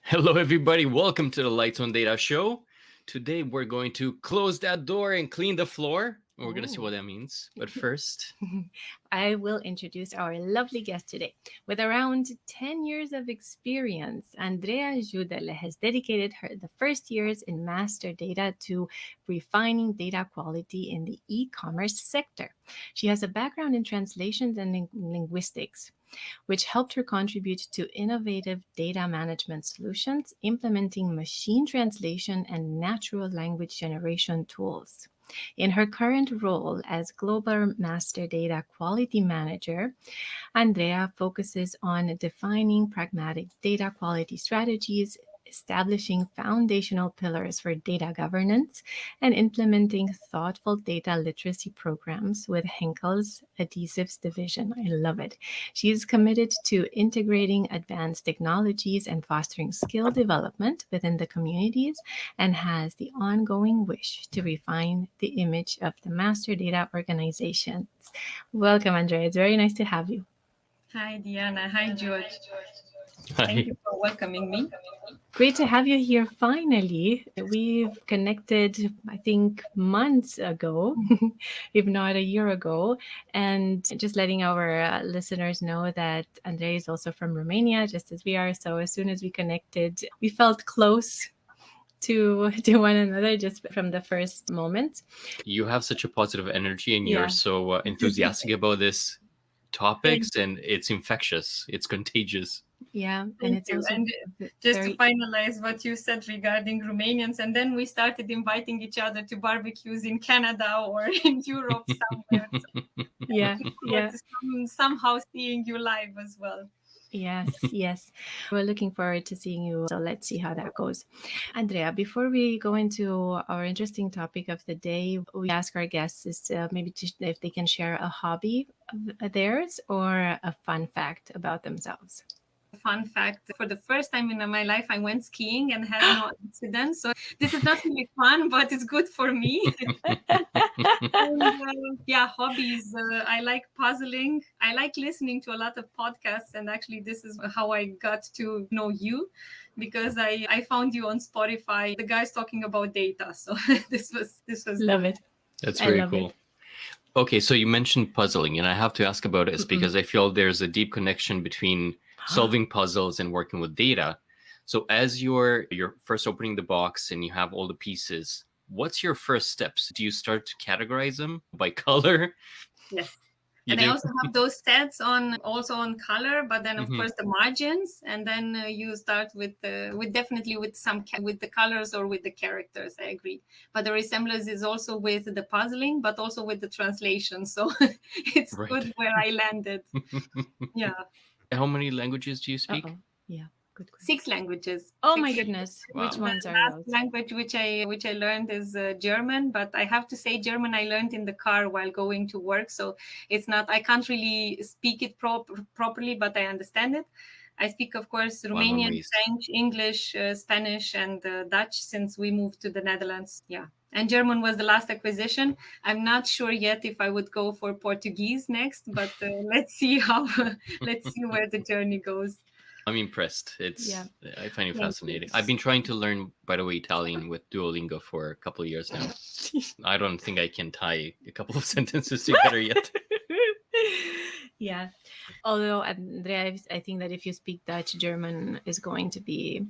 Hello, everybody. Welcome to the Lights on Data show. Today, we're going to close that door and clean the floor. We're going to see what that means. But first, I will introduce our lovely guest today. With around 10 years of experience, Andreea Judele has dedicated the first years in master data to refining data quality in the e-commerce sector. She has a background in translations and linguistics, which helped her contribute to innovative data management solutions, implementing machine translation and natural language generation tools. In her current role as Global Master Data Quality Manager, Andreea focuses on defining pragmatic data quality strategies, establishing foundational pillars for data governance, and implementing thoughtful data literacy programs with Henkel's Adhesives division. I love it. She is committed to integrating advanced technologies and fostering skill development within the communities, and has the ongoing wish to refine the image of the master data organizations. Welcome, Andrea. It's very nice to have you. Hi, Diana. Hi, George. Thank hi. you for welcoming me. Great to have you here finally. We've connected, I think, months ago, if not a year ago. And just letting our listeners know that Andrea is also from Romania, just as we are. So as soon as we connected, we felt close to one another just from the first moment. You have such a positive energy and you're Yeah. so enthusiastic about this Thank, topics, and it's infectious, it's contagious. Yeah. And thank it's you. also And just to very, finalize what you said regarding Romanians, and then we started inviting each other to barbecues in Canada or in Europe somewhere. So yeah, looking forward yeah. to somehow seeing you live as well. Yes, yes. We're looking forward to seeing you. So let's see how that goes. Andrea, before we go into our interesting topic of the day, we ask our guests is maybe if they can share a hobby of theirs or a fun fact about themselves. Fun fact, for the first time in my life, I went skiing and had no accidents. So this is not really fun, but it's good for me. And yeah, hobbies. I like puzzling. I like listening to a lot of podcasts. And actually, this is how I got to know you, because I found you on Spotify. The guys talking about data. So this was Love good. it. That's I very love cool. it. Okay, so you mentioned puzzling, and I have to ask about this Mm-mm. because I feel there's a deep connection between solving puzzles and working with data. So as you're first opening the box and you have all the pieces, what's your first steps? Do you start to categorize them by color? Yes. You And I do? also have those sets on also on color, but then of Hmm. course the margins, and then you start with definitely with with the colors or with the characters. I agree, but the resemblance is also with the puzzling, but also with the translation. So it's Right. good where I landed. Yeah, How many languages do you speak? Uh-oh. Yeah. Good question. 6 languages. Oh my Six. goodness. Which Wow. The ones are last those? language which I learned is German, but I have to say German I learned in the car while going to work, so it's not, I can't really speak it properly, but I understand it. I speak, of course, Wow, I'm Romanian, amazed. French, English, Spanish, and Dutch since we moved to the Netherlands. Yeah, and German was the last acquisition. I'm not sure yet if I would go for Portuguese next, but let's see how let's see where the journey goes. I'm impressed. Yeah. I find it Thank you. fascinating. I've been trying to learn, by the way, Italian with Duolingo for a couple of years now. I don't think I can tie a couple of sentences together yet. Yeah. Although, Andrea, I think that if you speak Dutch, German is going to be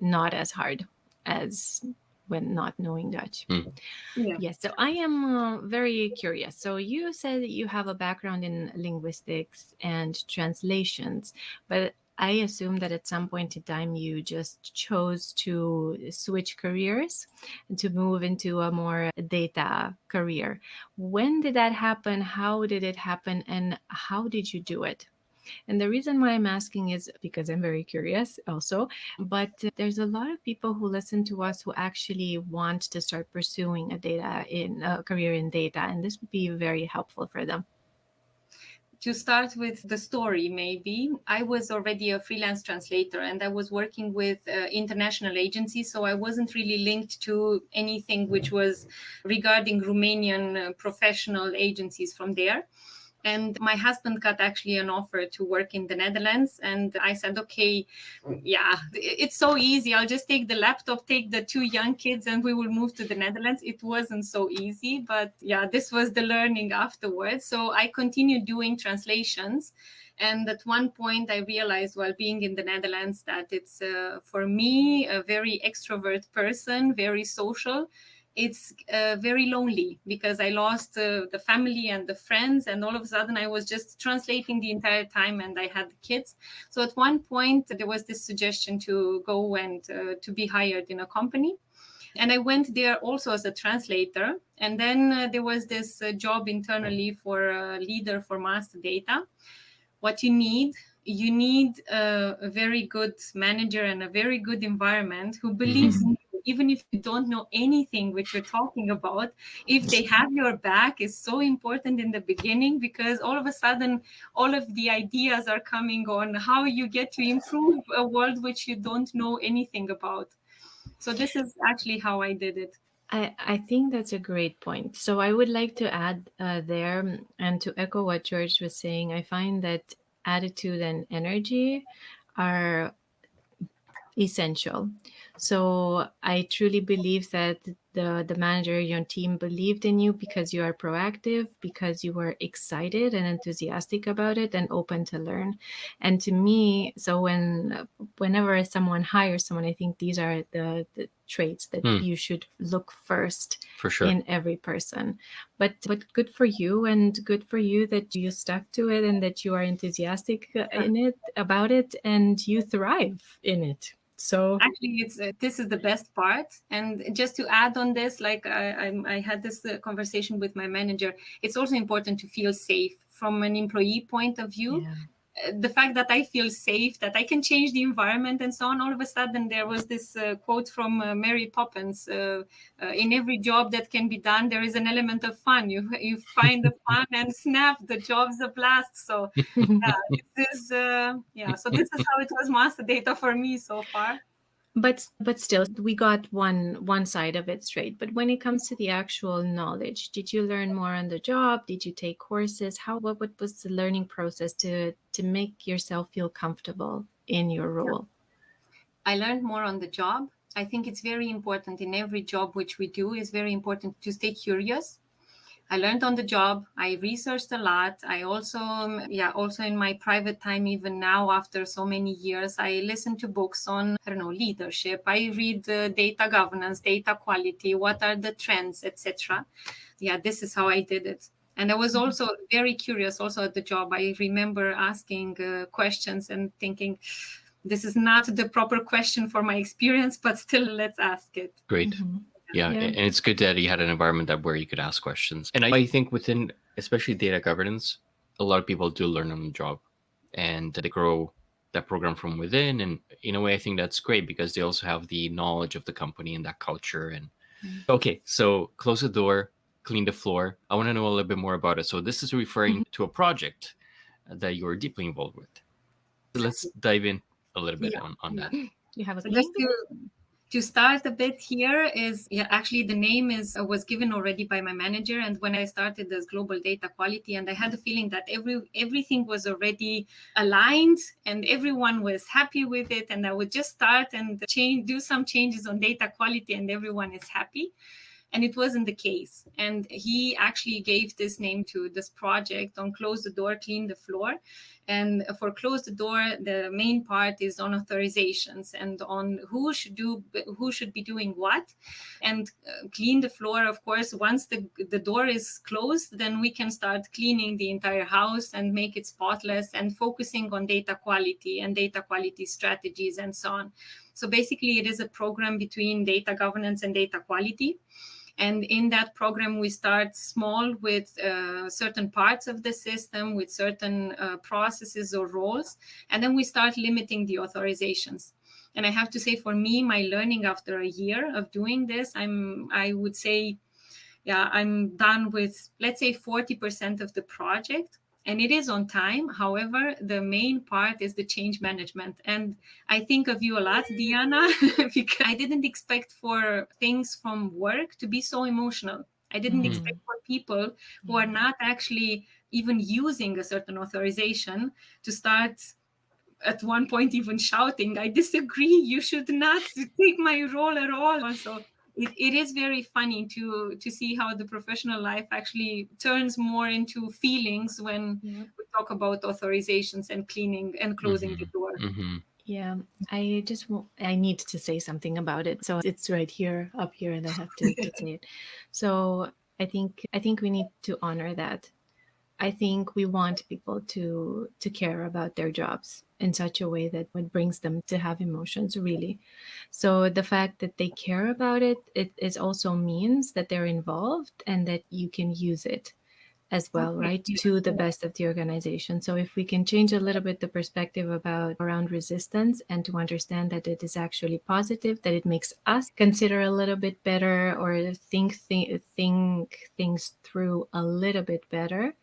not as hard as when not knowing Dutch. Hmm. Yeah. Yes, so I am very curious. So you said that you have a background in linguistics and translations, but I assume that at some point in time you just chose to switch careers and to move into a more data career. When did that happen? How did it happen? And how did you do it? And the reason why I'm asking is because I'm very curious also. But there's a lot of people who listen to us who actually want to start pursuing a career in data, and this would be very helpful for them. To start with the story, maybe I was already a freelance translator and I was working with international agencies, so I wasn't really linked to anything which was regarding Romanian professional agencies from there. And my husband got actually an offer to work in the Netherlands. And I said, okay, yeah, it's so easy. I'll just take the laptop, take the 2 young kids, and we will move to the Netherlands. It wasn't so easy, but yeah, this was the learning afterwards. So I continued doing translations. And at one point I realized, while being in the Netherlands, that it's for me, a very extrovert person, very social, it's very lonely, because I lost the family and the friends, and all of a sudden I was just translating the entire time, and I had the kids. So at one point there was this suggestion to go and to be hired in a company. And I went there also as a translator. And then there was this job internally for a leader for master data. What you need a very good manager and a very good environment who believes in you, even if you don't know anything which you're talking about. If they have your back, is so important in the beginning, because all of a sudden all of the ideas are coming on how you get to improve a world which you don't know anything about. So this is actually how I did it. I think that's a great point. So I would like to add there, and to echo what George was saying, I find that attitude and energy are essential. So I truly believe that the manager, your team believed in you because you are proactive, because you were excited and enthusiastic about it and open to learn. And to me, so whenever someone hires someone, I think these are the traits that you should look first For sure. in every person. But good for you, and good for you that you stuck to it and that you are enthusiastic in it, about it, and you thrive in it. So actually, it's this is the best part. And just to add on this, like I had this conversation with my manager. It's also important to feel safe from an employee point of view. yeah. The fact that I feel safe, that I can change the environment and so on. All of a sudden, there was this quote from Mary Poppins: "In every job that can be done, there is an element of fun. You find the fun, and snap, the job's a blast." So yeah, it is. So this is how it was master data for me so far. But still, we got one side of it straight. But when it comes to the actual knowledge, did you learn more on the job? Did you take courses? What was the learning process to make yourself feel comfortable in your role? I learned more on the job. I think it's very important in every job which we do. It's very important to stay curious. I learned on the job. I researched a lot. I also, also in my private time, even now after so many years, I listen to books on, leadership. I read data governance, data quality, what are the trends, etc. Yeah, this is how I did it. And I was also very curious also at the job. I remember asking questions and thinking, this is not the proper question for my experience, but still, let's ask it. Great. Yeah. And it's good that you had an environment where you could ask questions. And I think within, especially data governance, a lot of people do learn on the job, and they grow that program from within. And in a way, I think that's great, because they also have the knowledge of the company and that culture. And okay, so close the door, clean the floor. I want to know a little bit more about it. So this is referring to a project that you're deeply involved with. So let's dive in a little bit on that. You have a just to start a bit here is, actually the name was given already by my manager. And when I started as global data quality, and I had the feeling that everything was already aligned and everyone was happy with it, and I would just start and do some changes on data quality and everyone is happy. And it wasn't the case. And he actually gave this name to this project on Close the Door, Clean the Floor. And for Close the Door, the main part is on authorizations and on who should be doing what. And Clean the Floor, of course, once the door is closed, then we can start cleaning the entire house and make it spotless, and focusing on data quality and data quality strategies and so on. So basically, it is a program between data governance and data quality. And in that program, we start small with certain parts of the system, with certain processes or roles, and then we start limiting the authorizations. And I have to say, for me, my learning after a year of doing this, I would say, I'm done with, let's say, 40% of the project. And it is on time. However, the main part is the change management. And I think of you a lot, Diana, because I didn't expect for things from work to be so emotional. I didn't expect for people who are not actually even using a certain authorization, to start at one point even shouting, I disagree, you should not take my role at all. So it is very funny to see how the professional life actually turns more into feelings when we talk about authorizations and cleaning and closing the door. Yeah, I need to say something about it. So it's right here, up here, and I have to say it. So I think we need to honor that. I think we want people to care about their jobs in such a way that it brings them to have emotions, really. So the fact that they care about it, it also means that they're involved and that you can use it as well, right, to the best of the organization. So if we can change a little bit the perspective around resistance, and to understand that it is actually positive, that it makes us consider a little bit better, or think things through a little bit better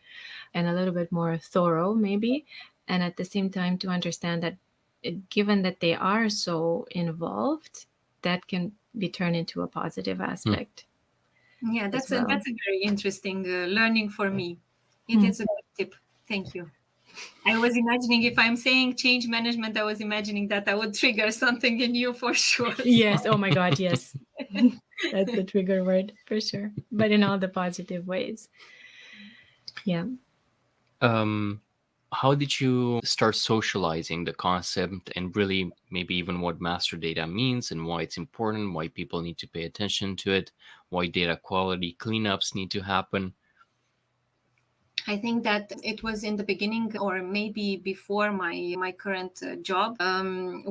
and a little bit more thorough, maybe. And at the same time, to understand that given that they are so involved, that can be turned into a positive aspect. Yeah, that's a very interesting learning for me. It is a good tip. Thank you. I was imagining, if I'm saying change management, I was imagining that I would trigger something in you for sure. Yes. Oh my God. Yes. That's the trigger word for sure. But in all the positive ways. Yeah. How did you start socializing the concept, and really maybe even what master data means and why it's important, why people need to pay attention to it, why data quality cleanups need to happen? I think that it was in the beginning, or maybe before my current job.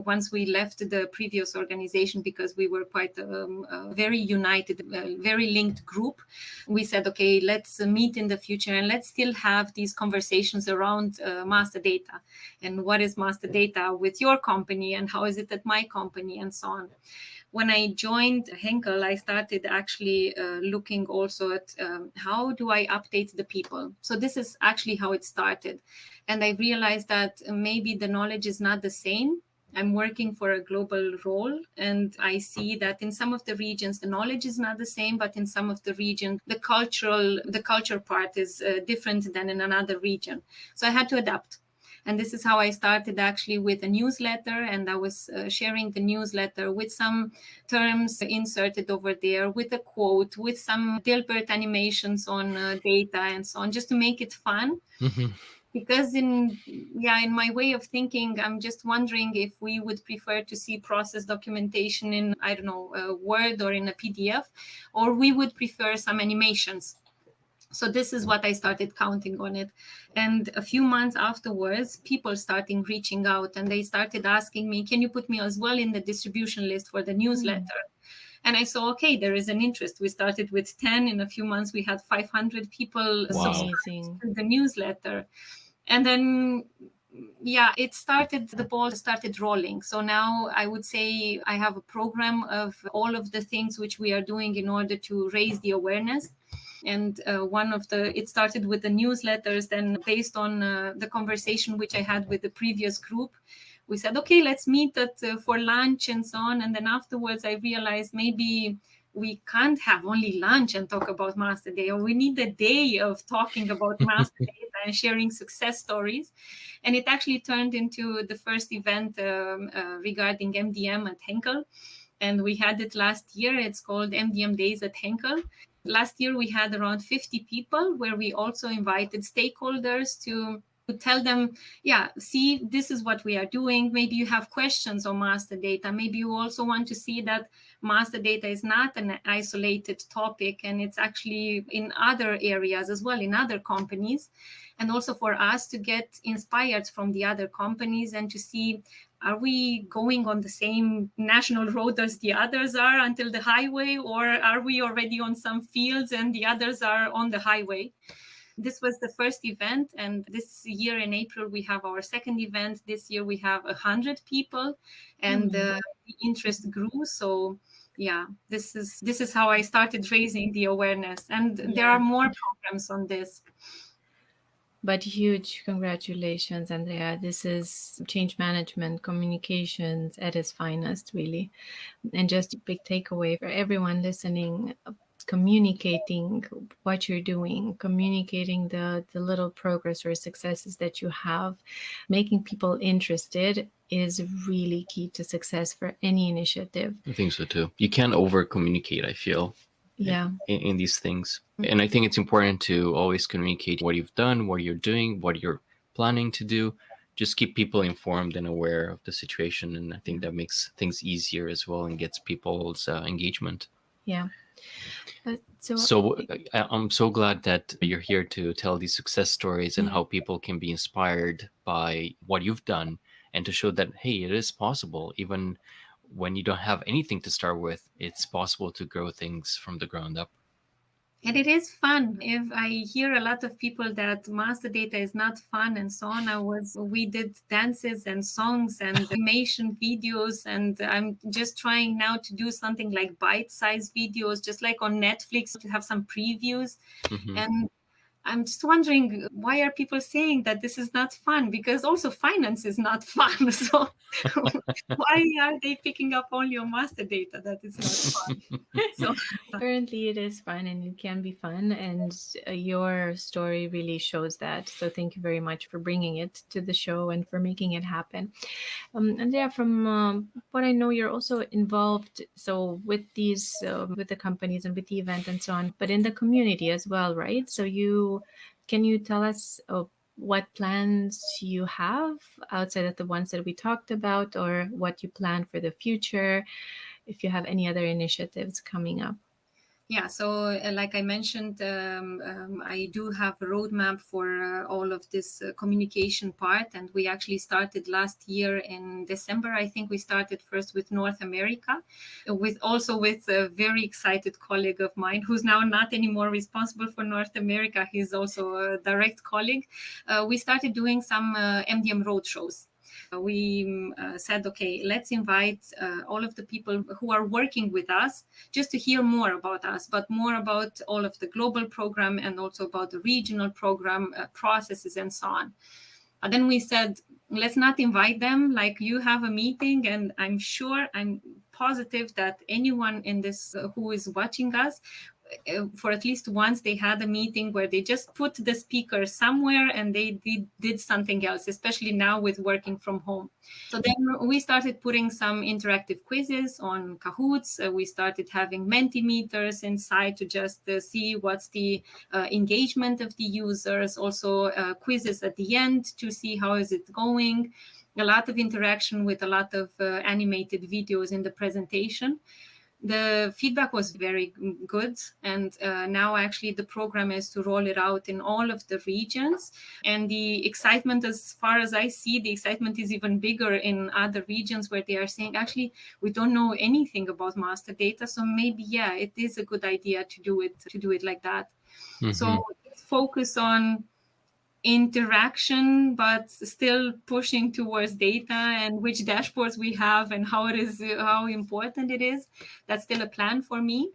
Once we left the previous organization, because we were quite a very united, very linked group, we said, okay, let's meet in the future and let's still have these conversations around master data, and what is master data with your company, and how is it at my company, and so on. When I joined Henkel, I started actually looking also at how do I update the people. So this is actually how it started. And I realized that maybe the knowledge is not the same. I'm working for a global role, and I see that in some of the regions, the knowledge is not the same, but in some of the regions, the culture part is different than in another region. So I had to adapt. And this is how I started actually with a newsletter. And I was sharing the newsletter with some terms inserted over there, with a quote, with some Dilbert animations on data and so on, just to make it fun. Because in my way of thinking, I'm just wondering if we would prefer to see process documentation in, I don't know, a Word or in a PDF, or we would prefer some animations. So this is what I started counting on it. And a few months afterwards, people started reaching out, and they started asking me, can you put me as well in the distribution list for the newsletter? And I saw, okay, there is an interest. We started with 10. In a few months, we had 500 people subscribing to the newsletter. And then, the ball started rolling. So now I would say I have a program of all of the things which we are doing in order to raise the awareness. And it started with the newsletters. Then based on the conversation which I had with the previous group, we said, okay, let's meet for lunch and so on. And then afterwards, I realized maybe we can't have only lunch and talk about master data. We need a day of talking about master data and sharing success stories. And it actually turned into the first event regarding MDM at Henkel. And we had it last year. It's called MDM Days at Henkel. Last year, we had around 50 people, where we also invited stakeholders to tell them, see, this is what we are doing. Maybe you have questions on master data. Maybe you also want to see that master data is not an isolated topic, and it's actually in other areas as well, in other companies. And also for us to get inspired from the other companies and to see, are we going on the same national road as the others are until the highway, or are we already on some fields and the others are on the highway? This was the first event, and this year in April we have our second event. This year we have 100 people, and the interest grew. So this is how I started raising the awareness, and there are more programs on this. But huge congratulations, Andreea. This is change management, communications at its finest, really. And just a big takeaway for everyone listening. communicating what you're doing, communicating the little progress or successes that you have, making people interested is really key to success for any initiative. I think so too. You can't over communicate, I feel. Yeah. In these things. And I think it's important to always communicate what you've done, what you're doing, what you're planning to do. Just keep people informed and aware of the situation. And I think that makes things easier as well and gets people's engagement. Yeah. So I'm so glad that you're here to tell these success stories and how people can be inspired by what you've done and to show that, hey, it is possible. Even when you don't have anything to start with, it's possible to grow things from the ground up. And it is fun. If I hear a lot of people that master data is not fun and so on, we did dances and songs and animation videos, and I'm just trying now to do something like bite-sized videos, just like on Netflix, to have some previews. Mm-hmm. And I'm just wondering, why are people saying that this is not fun? Because also finance is not fun. So why are they picking up only on master data that is not fun? So currently it is fun and it can be fun, and your story really shows that. So thank you very much for bringing it to the show and for making it happen. Andreea, from what I know, you're also involved so with these with the companies and with the event and so on, but in the community as well, right? So can you tell us what plans you have outside of the ones that we talked about, or what you plan for the future, if you have any other initiatives coming up? Yeah, so like I mentioned, I do have a roadmap for all of this communication part, and we actually started last year in December. I think we started first with North America, with a very excited colleague of mine who's now not anymore responsible for North America. He's also a direct colleague. We started doing some MDM roadshows. We said, okay, let's invite all of the people who are working with us just to hear more about us, but more about all of the global program and also about the regional program processes and so on. And then we said, let's not invite them. Like, you have a meeting, and I'm positive that anyone in this who is watching us, for at least once, they had a meeting where they just put the speaker somewhere and they did something else, especially now with working from home. So then we started putting some interactive quizzes on Kahoots. We started having Mentimeters inside to just see what's the engagement of the users. Also quizzes at the end to see how is it going. A lot of interaction with a lot of animated videos in the presentation. The feedback was very good, and now actually the program is to roll it out in all of the regions. And the excitement, as far as I see, the excitement is even bigger in other regions where they are saying, actually, we don't know anything about master data, so maybe, yeah, it is a good idea to do it like that. Mm-hmm. So focus on interaction, but still pushing towards data and which dashboards we have and how important it is. That's still a plan for me,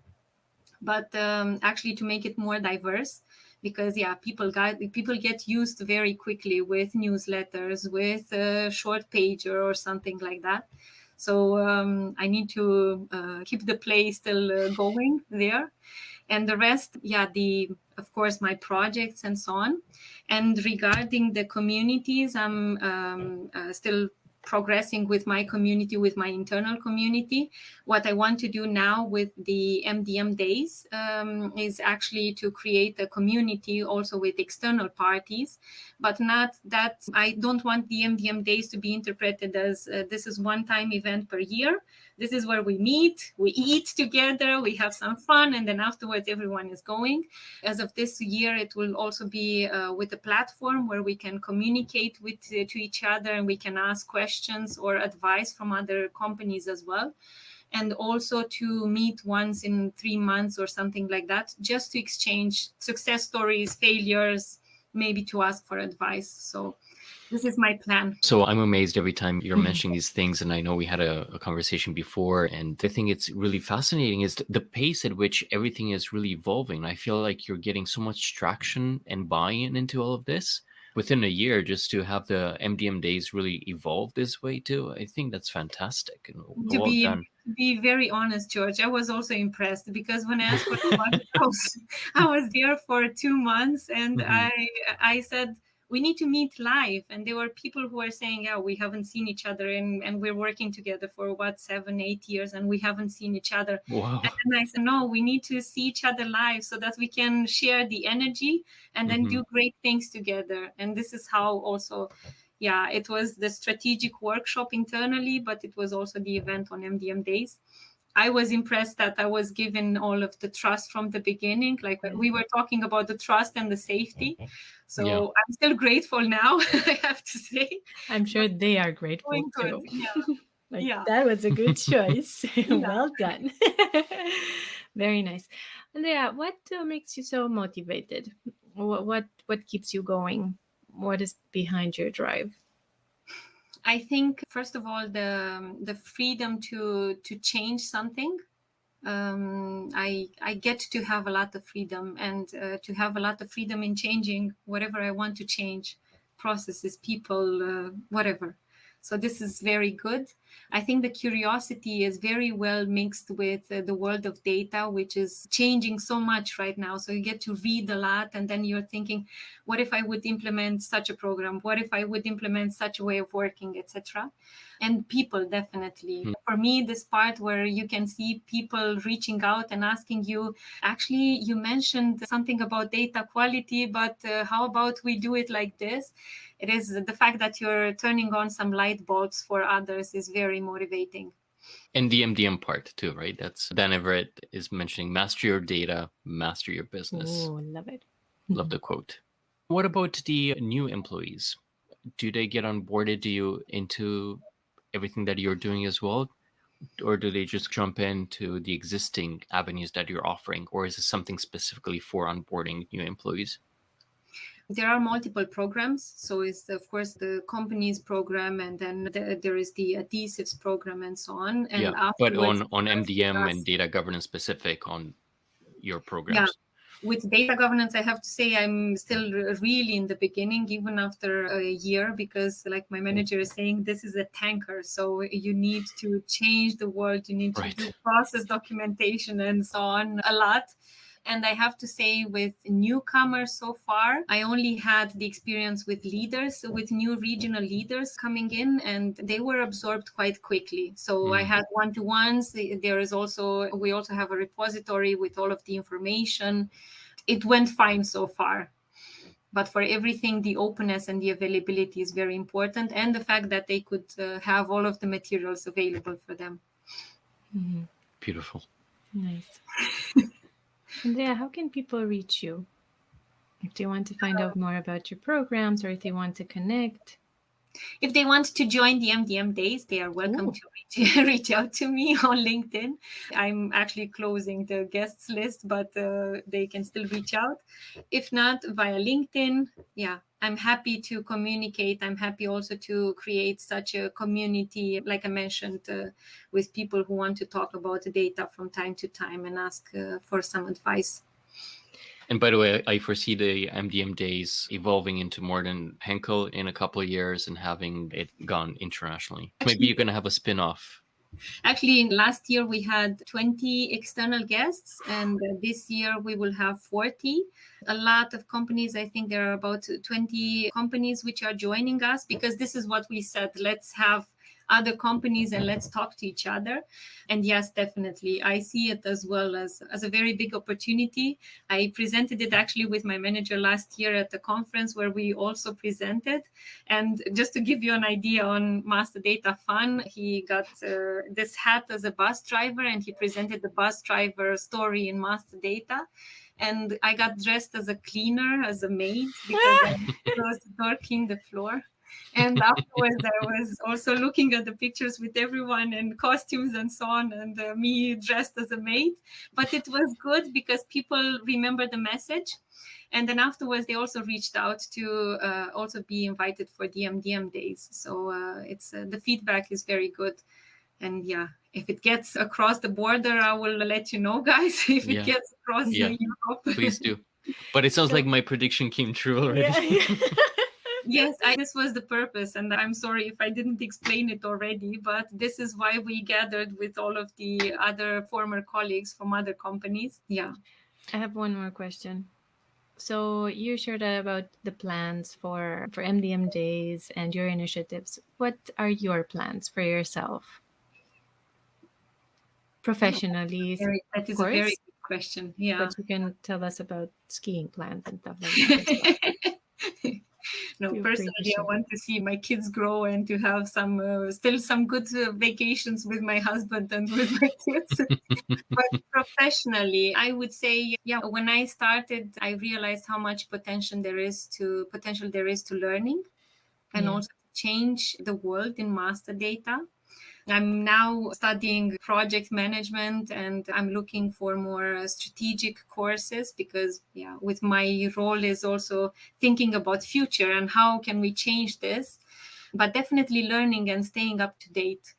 but actually to make it more diverse, because people get used very quickly with newsletters, with a short pager or something like that. So I need to keep the play still going there. And the rest, of course, my projects and so on. And regarding the communities, I'm still progressing with my community, with my internal community. What I want to do now with the MDM days is actually to create a community also with external parties, but not that I don't want the MDM days to be interpreted as this is one-time event per year. This is where we meet, we eat together, we have some fun, and then afterwards everyone is going. As of this year, it will also be with a platform where we can communicate to each other, and we can ask questions or advice from other companies as well. And also to meet once in 3 months or something like that, just to exchange success stories, failures, maybe to ask for advice. So this is my plan. So I'm amazed every time you're mentioning these things. And I know we had a conversation before. And I think it's really fascinating is the pace at which everything is really evolving. I feel like you're getting so much traction and buy-in into all of this within a year, just to have the MDM days really evolve this way too. I think that's fantastic. And well done. to be very honest, George, I was also impressed because when I asked for the budget, I was there for 2 months, and I said, we need to meet live. And there were people who were saying, yeah, we haven't seen each other, and we're working together for 7-8 years, and we haven't seen each other. Wow. And then I said, no, we need to see each other live so that we can share the energy and then do great things together. And this is how also, yeah, it was the strategic workshop internally, but it was also the event on MDM days. I was impressed that I was given all of the trust from the beginning. Like we were talking about the trust and the safety. So Yeah. I'm still grateful now, I have to say. I'm sure they are grateful Going good. too. Yeah. Yeah. That was a good choice. Yeah. Well done. Very nice. Andreea, what makes you so motivated? What keeps you going? What is behind your drive? I think, first of all, the freedom to change something. I get to have a lot of freedom, and to have a lot of freedom in changing whatever I want to change, processes, people, whatever. So this is very good. I think the curiosity is very well mixed with the world of data, which is changing so much right now. So you get to read a lot, and then you're thinking, what if I would implement such a program? What if I would implement such a way of working, etc.? And people, definitely. For me, this part where you can see people reaching out and asking you, actually, you mentioned something about data quality, but how about we do it like this? It is the fact that you're turning on some light bulbs for others is very motivating. And the MDM part too, right? That's Dan Everett is mentioning, master your data, master your business. Oh, love it. Love the quote. What about the new employees? Do they get onboarded into everything that you're doing as well? Or do they just jump into the existing avenues that you're offering? Or is it something specifically for onboarding new employees? There are multiple programs. So it's, of course, the companies program, and then there is the Adhesives program and so on. And yeah, but on MDM and data governance specific on your programs. Yeah. With data governance, I have to say I'm still really in the beginning, even after a year, because like my manager is saying, this is a tanker. So you need to change the world. You need to do process documentation and so on a lot. And I have to say, with newcomers so far, I only had the experience with leaders, with new regional leaders coming in, and they were absorbed quite quickly. So I had one-to-ones. We also have a repository with all of the information. It went fine so far. But for everything, the openness and the availability is very important, and the fact that they could have all of the materials available for them. Beautiful. Nice. Andreea, how can people reach you if they want to find out more about your programs, or if they want to connect? If they want to join the MDM days, they are welcome to reach out to me on LinkedIn. I'm actually closing the guests list, but they can still reach out. If not, via LinkedIn, yeah, I'm happy to communicate. I'm happy also to create such a community, like I mentioned, with people who want to talk about data from time to time and ask for some advice. And by the way, I foresee the MDM days evolving into more than Henkel in a couple of years and having it gone internationally. Maybe you're going to have a spin-off. Actually, last year we had 20 external guests, and this year we will have 40. A lot of companies, I think there are about 20 companies which are joining us, because this is what we said, let's have other companies and let's talk to each other. And yes, definitely, I see it as well as a very big opportunity. I presented it actually with my manager last year at the conference where we also presented. And just to give you an idea on Master Data Fun, he got this hat as a bus driver, and he presented the bus driver story in Master Data. And I got dressed as a cleaner, as a maid, because I was working the floor. And afterwards, I was also looking at the pictures with everyone and costumes and so on, and me dressed as a maid. But it was good because people remember the message. And then afterwards, they also reached out to also be invited for the MDM days. So it's the feedback is very good. And yeah, if it gets across the border, I will let you know, guys, if it gets across Europe. Please do. But it sounds like my prediction came true already. Yes, this was the purpose, and I'm sorry if I didn't explain it already, but this is why we gathered with all of the other former colleagues from other companies. Yeah. I have one more question. So you shared about the plans for MDM days and your initiatives. What are your plans for yourself? Professionally, That is of a very course, good question. Yeah. but you can tell us about skiing plans and stuff like that as well. No, Feel free to personally, I share. want to see my kids grow and to have still some good vacations with my husband and with my kids. But professionally, I would say, yeah, when I started, I realized how much potential there is to learning and Yeah. also to change the world in master data. I'm now studying project management and I'm looking for more strategic courses because with my role is also thinking about future and how can we change this, but definitely learning and staying up to date.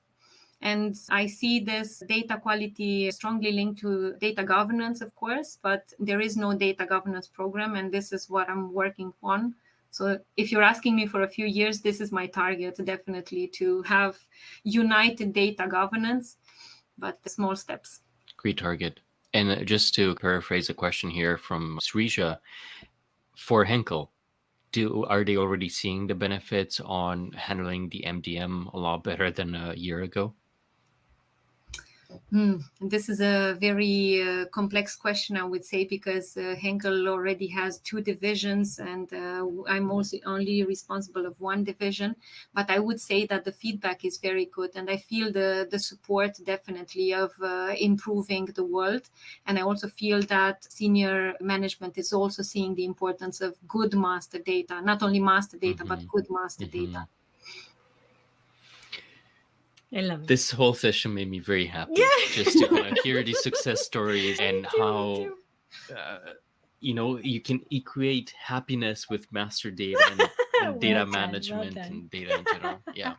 And I see this data quality strongly linked to data governance, of course, but there is no data governance program, and this is what I'm working on. So if you're asking me for a few years, this is my target, definitely, to have united data governance, but small steps. Great target. And just to paraphrase a question here from Srisha, for Henkel, are they already seeing the benefits on handling the MDM a lot better than a year ago? This is a very complex question, I would say, because Henkel already has 2 divisions and I'm also only responsible of 1 division. But I would say that the feedback is very good and I feel the support definitely of improving the world. And I also feel that senior management is also seeing the importance of good master data, not only master data, but good master data. I love it. This whole session made me very happy. Yeah. Just to kind of hear these success stories and how you can equate happiness with master data and data management and data in general. Yeah.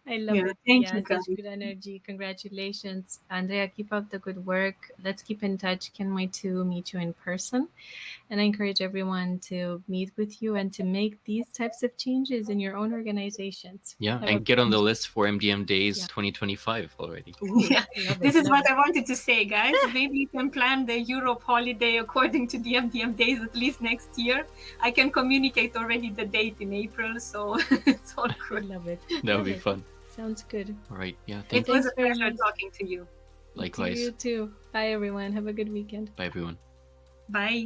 I love it. Thank you, Such guys. good energy. Congratulations, Andrea. Keep up the good work. Let's keep in touch. Can't wait to meet you in person. And I encourage everyone to meet with you and to make these types of changes in your own organizations. Yeah, and get on the list for MDM Days 2025 already. Ooh, this is what I wanted to say, guys. Maybe you can plan the Europe holiday according to the MDM Days at least next year. I can communicate already the date in April, so it's all good. I love it. That would be fun. Sounds good. All right. Yeah. It was a pleasure talking to you. Likewise. To you too. Bye, everyone. Have a good weekend. Bye, everyone. Bye.